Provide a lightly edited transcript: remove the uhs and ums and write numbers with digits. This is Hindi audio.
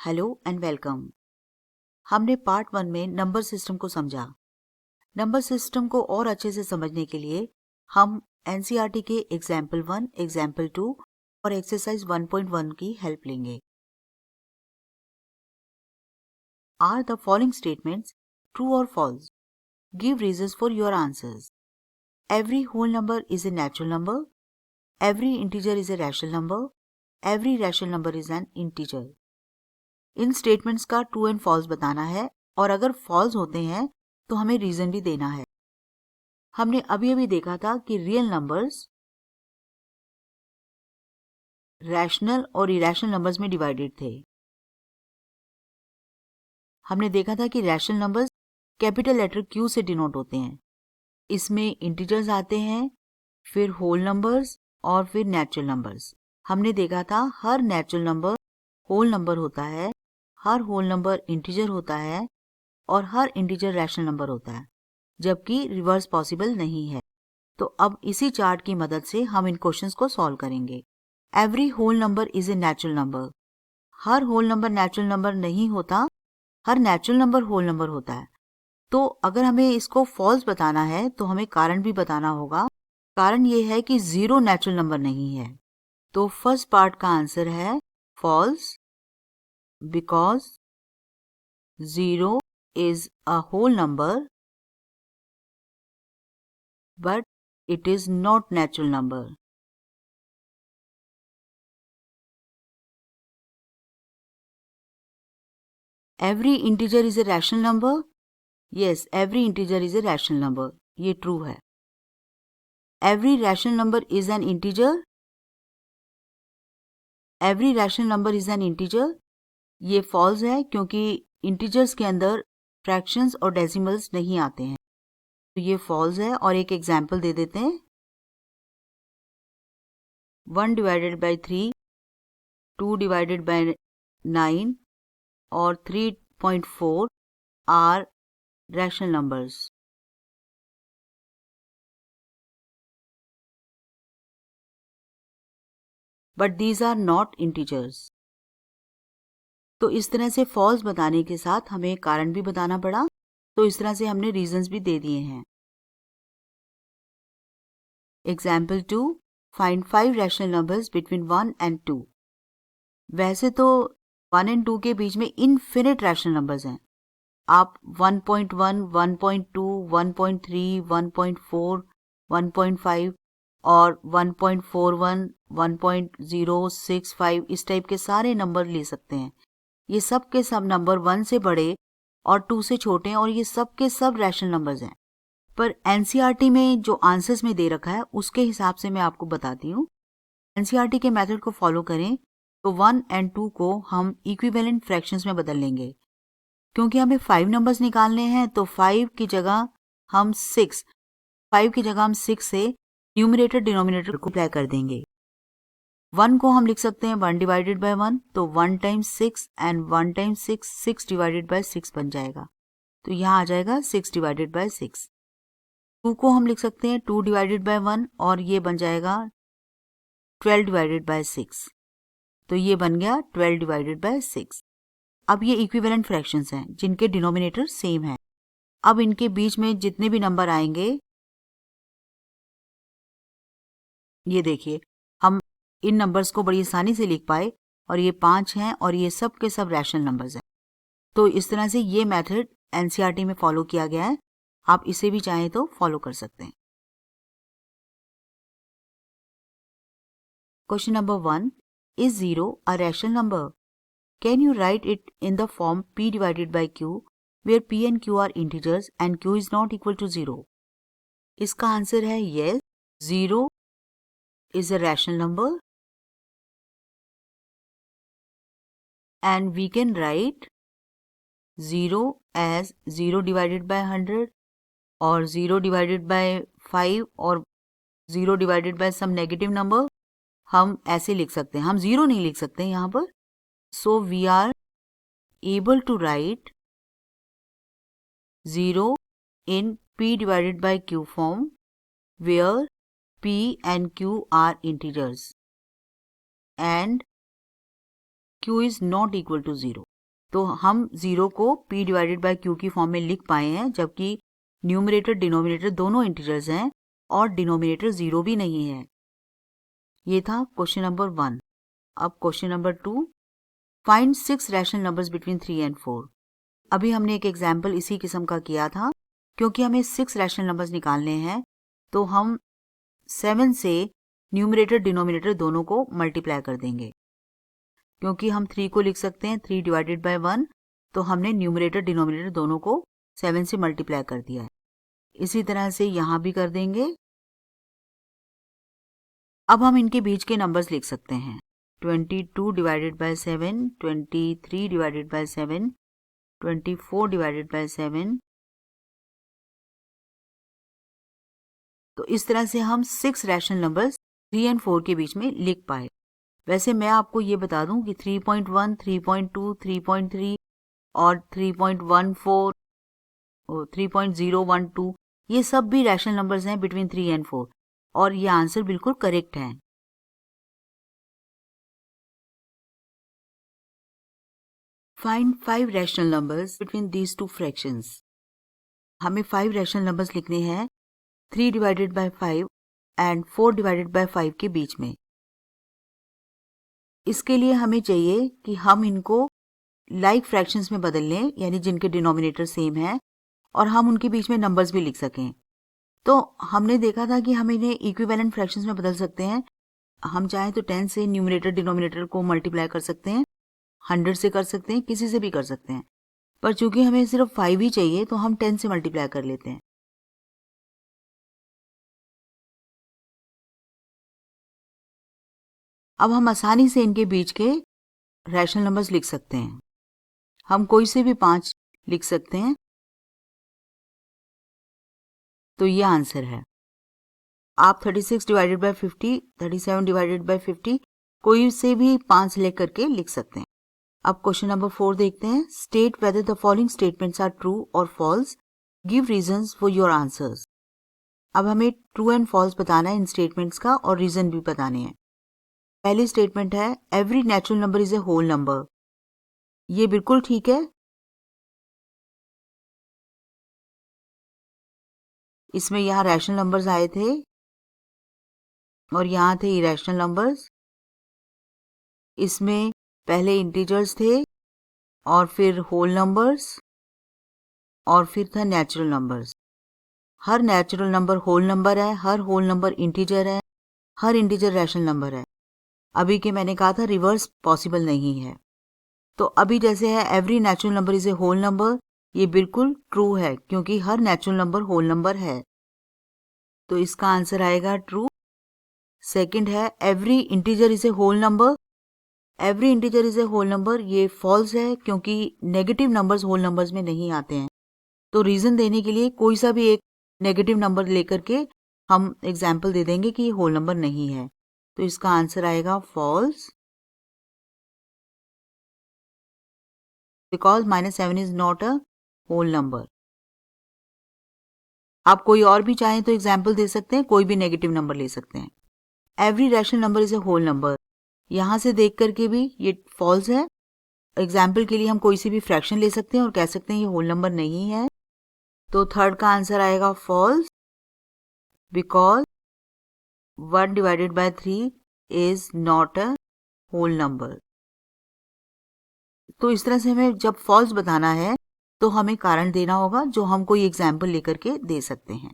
Hello and welcome. हमने पार्ट 1 में नंबर सिस्टम को समझा। नंबर सिस्टम को और अच्छे से समझने के लिए हम एनसीईआरटी के एग्जाम्पल 1, एग्जाम्पल 2 और एक्सरसाइज 1.1 की हेल्प लेंगे। Are the following statements true और false? Give reasons for your answers. Every whole number is a natural number. Every integer is a rational number. Every rational number is an integer. इन स्टेटमेंट्स का ट्रू एंड फॉल्स बताना है और अगर फॉल्स होते हैं तो हमें रीजन भी देना है। हमने अभी अभी देखा था कि रियल नंबर्स रैशनल और इरैशनल नंबर्स में डिवाइडेड थे। हमने देखा था कि rational numbers capital letter Q से डिनोट होते हैं। इसमें इंटीजर्स आते हैं, फिर होल नंबर्स और फिर नेचुरल नंबर्स। हमने देखा था हर नेचुरल नंबर होल नंबर होता है, हर होल नंबर इंटीजर होता है और हर इंटीजर रैशनल नंबर होता है, जबकि रिवर्स पॉसिबल नहीं है। तो अब इसी चार्ट की मदद से हम इन क्वेश्चंस को सॉल्व करेंगे। Every whole number is a natural number. हर होल नंबर नेचुरल नंबर नहीं होता, हर नेचुरल नंबर होल नंबर होता है। तो अगर हमें इसको फॉल्स बताना है तो हमें कारण भी बताना होगा। कारण ये है कि जीरो नेचुरल नंबर नहीं है। तो फर्स्ट पार्ट का आंसर है false, because zero is a whole number but it is not natural number. Every integer is a rational number. Yes, every integer is a rational number. ये true है. Every rational number is an integer. Every rational number is an integer. ये false है क्योंकि integers के अंदर fractions और decimals नहीं आते हैं, तो ये false है। और एक एग्जाम्पल दे देते हैं। 1 divided by 3, 2 divided by 9 और 3.4 are rational numbers. But these are not integers. तो इस तरह से फॉल्स बताने के साथ हमें कारण भी बताना पड़ा, तो इस तरह से हमने रीजंस भी दे दिए हैं। Example 2, find 5 rational numbers between 1 and 2। वैसे तो 1 and 2 के बीच में इनफिनिट रैशनल नंबर्स हैं। आप 1.1, 1.2, 1.3, 1.4, 1.5 और 1.41, 1.065 इस टाइप के सारे नंबर ले सकते हैं। ये सब के सब नंबर 1 से बड़े और 2 से छोटे हैं और ये सब के सब रैशनल नंबर्स हैं। पर एनसीईआरटी में जो आंसर्स में दे रखा है उसके हिसाब से मैं आपको बताती हूँ। एनसीईआरटी के मेथड को फॉलो करें तो 1 and 2 को हम इक्विवेलेंट फ्रैक्शंस में बदल लेंगे। क्योंकि हमें 5 नंबर्स निकालने हैं तो 5 की जगह हम 6 से न्यूमरेटर डिनोमिनेटर को मल्टीप्लाई कर देंगे। 1 को हम लिख सकते हैं 1 डिवाइडेड बाय 1, तो 1 times 6 and 1 times 6 divided by 6 बन जाएगा, तो यहाँ आ जाएगा 6 डिवाइडेड बाय 6। 2 को हम लिख सकते हैं 2 डिवाइडेड बाय 1 और ये बन जाएगा 12 डिवाइडेड बाय 6, तो ये बन गया 12 डिवाइडेड बाय 6। अब ये इक्विवेलेंट फ्रैक्शंस हैं जिनके डिनोमिनेटर सेम है। अब इनके बीच में जितने भी नंबर आएंगे, ये देखिए हम इन नंबर्स को बड़ी आसानी से लिख पाए और ये 5 हैं और ये सब के सब रैशनल नंबर्स हैं। तो इस तरह से ये मेथड एनसीईआरटी में फॉलो किया गया है। आप इसे भी चाहें तो फॉलो कर सकते हैं। Question number 1, is 0 a rational number? Can you write it in the form p divided by q where p and q are integers and q is not equal to 0? इसका आंसर है yes, 0 is a rational number and we can write 0 as 0 divided by 100 or 0 divided by 5 और 0 divided by some negative number। हम ऐसे लिख सकते हैं, हम 0 नहीं लिख सकते यहाँ पर। So we are able to write 0 in p divided by q form where p and q are integers and q is not equal to 0। तो हम 0 को p डिवाइडेड बाय q की फॉर्म में लिख पाए हैं, जबकि न्यूमरेटर डिनोमिनेटर दोनों इंटीजर्स हैं और डिनोमिनेटर 0 भी नहीं है। ये था क्वेश्चन नंबर 1। अब question number 2, find 6 rational numbers between 3 and 4। अभी हमने एक एग्जाम्पल इसी किस्म का किया था। क्योंकि हमें 6 रैशनल नंबर्स निकालने हैं तो हम 7 से न्यूमरेटर डिनोमिनेटर दोनों को मल्टीप्लाई कर देंगे। क्योंकि हम 3 को लिख सकते हैं 3 डिवाइडेड बाय 1, तो हमने न्यूमरेटर डिनोमिनेटर दोनों को 7 से मल्टीप्लाई कर दिया है। इसी तरह से यहाँ भी कर देंगे। अब हम इनके बीच के नंबर्स लिख सकते हैं। 22 divided by 7, 23 divided by 7, 24 divided by 7। तो इस तरह से हम 6 रैशनल नंबर्स 3 एंड 4 के बीच में लिख पाए। वैसे मैं आपको ये बता दूं कि 3.1, 3.2, 3.3 और 3.14 और 3.012 ये सब भी रैशनल नंबर्स हैं बिटवीन 3 एंड 4 और ये आंसर बिल्कुल करेक्ट है। Find 5 rational numbers between these two fractions. हमें 5 रैशनल नंबर्स लिखने हैं 3 divided by 5 and 4 divided by 5 के बीच में। इसके लिए हमें चाहिए कि हम इनको लाइक फ्रैक्शंस में बदल लें, यानी जिनके डिनोमिनेटर सेम है, और हम उनके बीच में नंबर्स भी लिख सकें। तो हमने देखा था कि हम इन्हें इक्विवेलेंट फ्रैक्शंस में बदल सकते हैं। हम चाहें तो 10 से न्यूमरेटर डिनोमिनेटर को मल्टीप्लाई कर सकते हैं, 100 से कर सकते हैं, किसी से भी कर सकते हैं। पर चूंकि हमें सिर्फ 5 ही चाहिए तो हम 10 से मल्टीप्लाई कर लेते हैं। अब हम आसानी से इनके बीच के रैशनल नंबर्स लिख सकते हैं। हम कोई से भी 5 लिख सकते हैं। तो ये आंसर है। आप 36 डिवाइडेड बाय 50, 37 डिवाइडेड बाय 50 कोई से भी 5 सिलेक्ट करके लिख सकते हैं। अब क्वेश्चन नंबर 4 देखते हैं। State whether the following statements are true और false, give reasons for your answers. अब हमें ट्रू एंड फॉल्स बताना है इन स्टेटमेंट्स का और रीजन भी बताने हैं। पहली स्टेटमेंट है every natural number is a whole number. ये बिल्कुल ठीक है। इसमें यहाँ रैशनल नंबर्स आए थे और यहाँ थे इरेशनल नंबर्स। इसमें पहले इंटीजर्स थे और फिर होल नंबर्स और फिर था नेचुरल नंबर्स। हर नेचुरल नंबर होल नंबर है, हर होल नंबर इंटीजर है, हर इंटीजर रैशनल नंबर है। अभी के मैंने कहा था रिवर्स पॉसिबल नहीं है। तो अभी जैसे है every natural number is a whole number, ये बिल्कुल ट्रू है क्योंकि हर नेचुरल नंबर होल नंबर है। तो इसका आंसर आएगा ट्रू। सेकंड है every integer is a whole number. Every integer is a whole number, ये फॉल्स है क्योंकि नेगेटिव नंबर्स होल नंबर्स में नहीं आते हैं। तो रीजन देने के लिए कोई सा भी एक नेगेटिव नंबर लेकर के हम एग्जाम्पल दे देंगे कि ये होल नंबर नहीं है। तो इसका आंसर आएगा false, because -7 is not a whole number. आप कोई और भी चाहें तो एग्जाम्पल दे सकते हैं, कोई भी नेगेटिव नंबर ले सकते हैं। Every rational number is a whole number, यहां से देख करके भी ये फॉल्स है। एग्जाम्पल के लिए हम कोई सी भी फ्रैक्शन ले सकते हैं और कह सकते हैं ये होल नंबर नहीं है। तो थर्ड का आंसर आएगा false, because 1 divided by 3 is not a whole number. तो इस तरह से हमें जब फॉल्स बताना है तो हमें कारण देना होगा जो हम कोई एग्जाम्पल लेकर के दे सकते हैं।